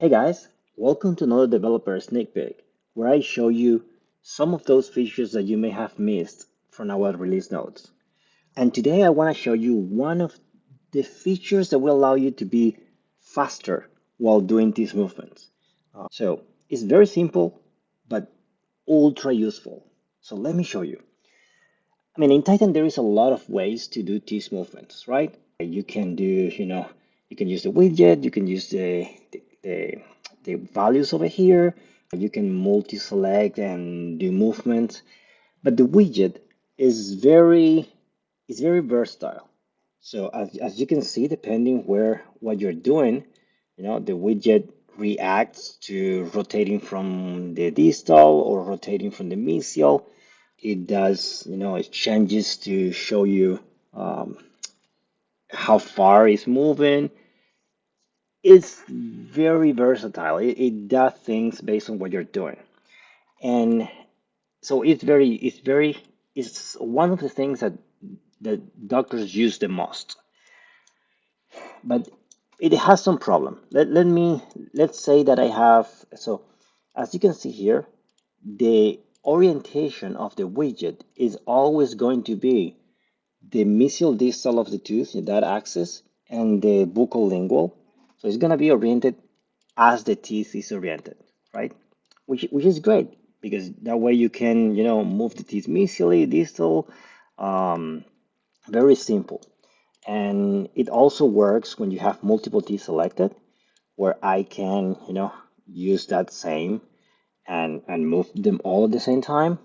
Hey guys, welcome to another developer sneak peek, where I show you some of those features that you may have missed from our release notes. And today I want to show you one of the features that will allow you to be faster while doing these movements. So it's very simple, but ultra useful. So let me show you. I mean, in Titan, there is a lot of ways to do these movements, right? You can do, you can use the widget, you can use the values over here, you can multi-select and do movements, but the widget is very versatile. So as you can see, depending where what you're doing, the widget reacts to rotating from the distal or rotating from the mesial. It does, it changes to show you um, how far it's moving. It's very versatile. It does things based on what you're doing. And so it's one of the things that doctors use the most. But it has some problem. Let's say that I have, so as you can see here, the orientation of the widget is always going to be the mesial-distal of the tooth, that axis, and the buccal-lingual. So it's going to be oriented as the teeth is oriented, right? Which is great because that way you can, move the teeth mesially, distal, um, very simple. And it also works when you have multiple teeth selected, where I can, use that same and move them all at the same time.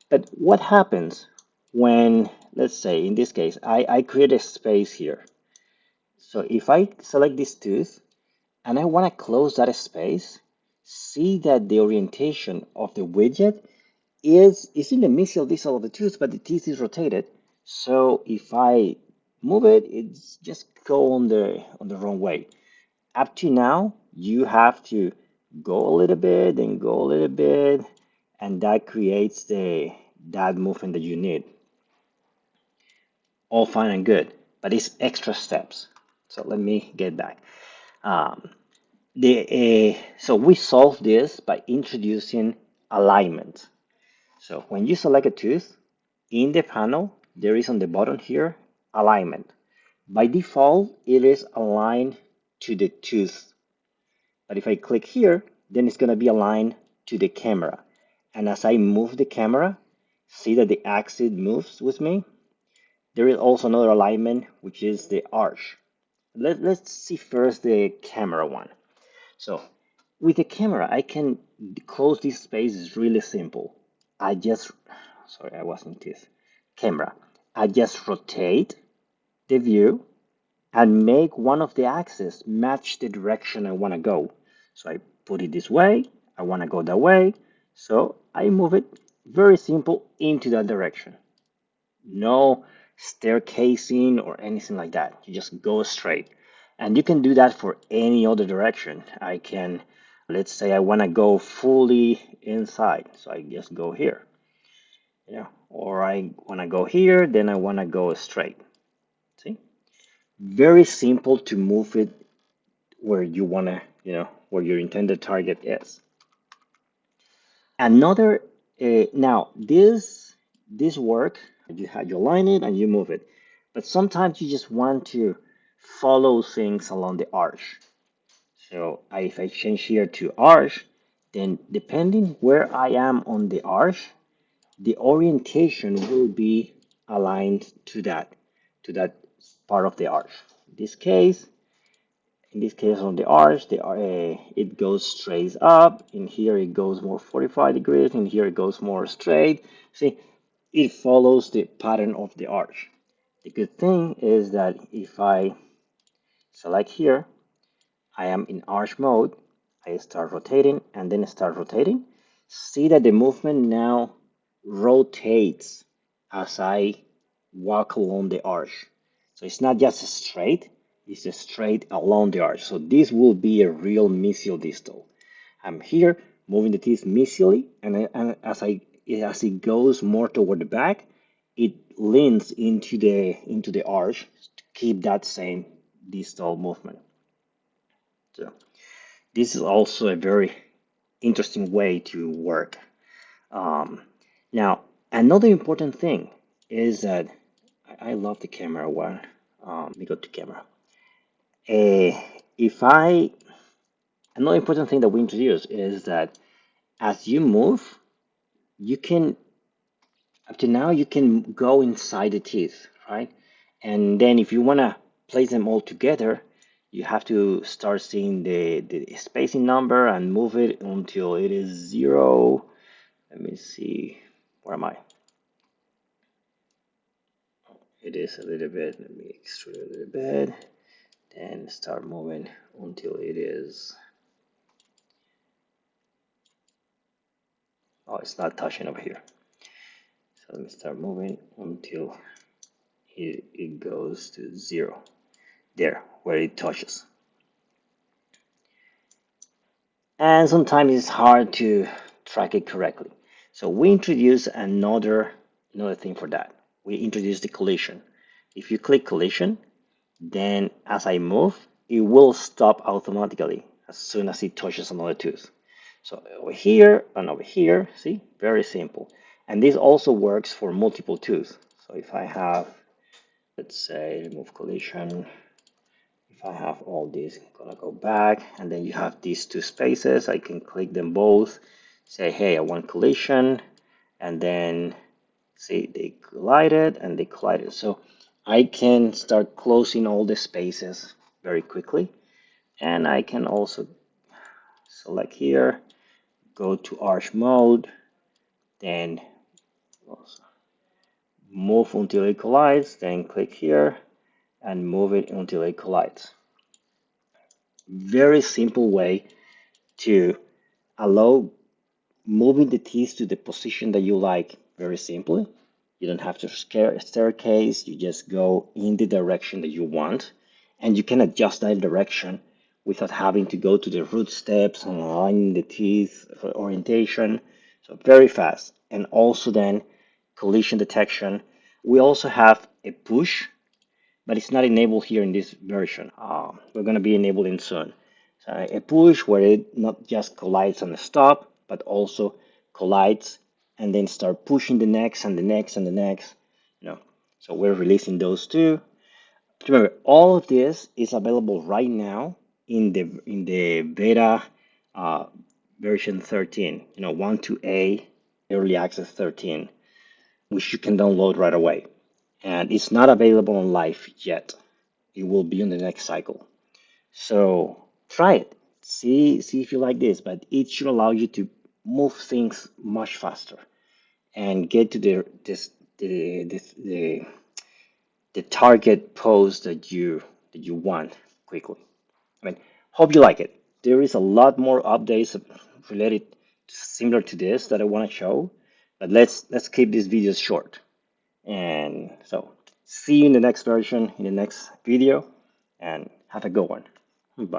But what happens when, let's say, in this case, I create a space here. So if I select this tooth and I want to close that space, see that the orientation of the widget is in the mesial distal of the tooth, but the teeth is rotated. So if I move it, it's just go on the wrong way. Up to now, you have to go a little bit and go a little bit, and that creates the that movement that you need. All fine and good, but it's extra steps. So let me get back. Um, so we solve this by introducing alignment. So when you select a tooth, in the panel, there is on the bottom here, alignment. By default, it is aligned to the tooth. But if I click here, then it's going to be aligned to the camera. And as I move the camera, see that the axis moves with me. There is also another alignment, which is the arch. Let's see first the camera one. So with the camera, I can close this space. Is really simple. I just, sorry, I wasn't this camera. I just rotate the view and make one of the axes match the direction I want to go. So I put it this way. I want to go that way. So I move it very simple into that direction. No staircasing or anything like that. You just go straight. And you can do that for any other direction. I can, let's say I want to go fully inside. So I just go here. Or I want to go here, then I want to go straight. See? Very simple to move it where you want to, where your intended target is. Another, now this work, you align it and you move it, but sometimes you just want to follow things along the arch. So if I change here to arch, then depending where I am on the arch, the orientation will be aligned to that part of the arch. In this case, on the arch, it goes straight up. In here, it goes more 45 degrees. In here, it goes more straight. See, it follows the pattern of the arch. The good thing is that if I select here, I am in arch mode. I start rotating and then start rotating. See that the movement now rotates as I walk along the arch. So it's not just straight, it's straight along the arch. So this will be a real mesial-distal. I'm here moving the teeth mesially, and as it goes more toward the back, it leans into the arch to keep that same distal movement. So This is also a very interesting way to work. Now, another important thing is that I love the camera one. Let me go to camera. If I Another important thing that we introduce is that as you move, you can up to now you can go inside the teeth, right? And then if you want to place them all together, you have to start seeing the spacing number and move it until it is 0. Let me see, where am I? It is a little bit, let me extrude a little bit, then start moving until it is, oh, it's not touching over here. So let me start moving until it goes to 0, there, where it touches. And sometimes it's hard to track it correctly. So we introduce another thing for that. We introduce the collision. If you click collision, then as I move, it will stop automatically as soon as it touches another tooth. So over here and over here, see, very simple. And this also works for multiple tooths. So if I have, let's say, remove collision, if I have all these, I'm gonna go back, and then you have these two spaces. I can click them both, say, hey, I want collision, and then see they collided and they collided. So I can start closing all the spaces very quickly, and I can also select here, go to arch mode, then also move until it collides, then click here and move it until it collides. Very simple way to allow moving the teeth to the position that you like very simply. You don't have to staircase, you just go in the direction that you want, and you can adjust that direction without having to go to the root steps and aligning the teeth for orientation. So very fast. And also then collision detection. We also have a push, but it's not enabled here in this version. We're going to be enabling soon. So a push where it not just collides on the stop, but also collides and then start pushing the next and the next and the next. So we're releasing those two. Remember, all of this is available right now in the beta version 13. 1.2a early access 13, which you can download right away. And it's not available on live yet. It will be on the next cycle. So try it. See if you like this, but it should allow you to move things much faster and get to the target pose that you want quickly. I mean, hope you like it. There is a lot more updates related similar to this that I want to show, but let's keep these videos short. And so see you in the next version, in the next video, and have a good one. Bye.